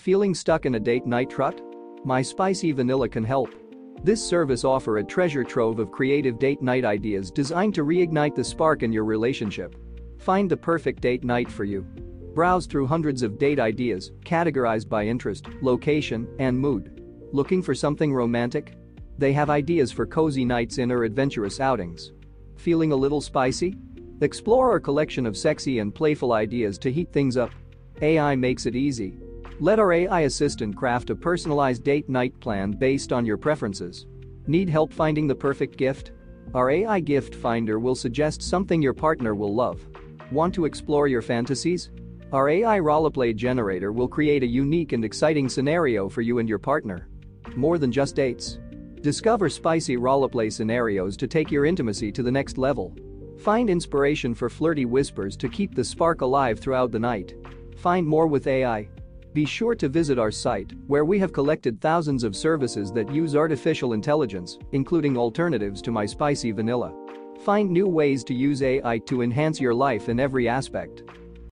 Feeling stuck in a date night rut? My Spicy Vanilla can help. This service offers a treasure trove of creative date night ideas designed to reignite the spark in your relationship. Find the perfect date night for you. Browse through hundreds of date ideas, categorized by interest, location, and mood. Looking for something romantic? They have ideas for cozy nights in or adventurous outings. Feeling a little spicy? Explore our collection of sexy and playful ideas to heat things up. AI makes it easy. Let our AI assistant craft a personalized date night plan based on your preferences. Need help finding the perfect gift? Our AI gift finder will suggest something your partner will love. Want to explore your fantasies? Our AI roleplay generator will create a unique and exciting scenario for you and your partner. More than just dates. Discover spicy roleplay scenarios to take your intimacy to the next level. Find inspiration for flirty whispers to keep the spark alive throughout the night. Find more with AI. Be sure to visit our site, where we have collected thousands of services that use artificial intelligence, including alternatives to My Spicy Vanilla. Find new ways to use AI to enhance your life in every aspect.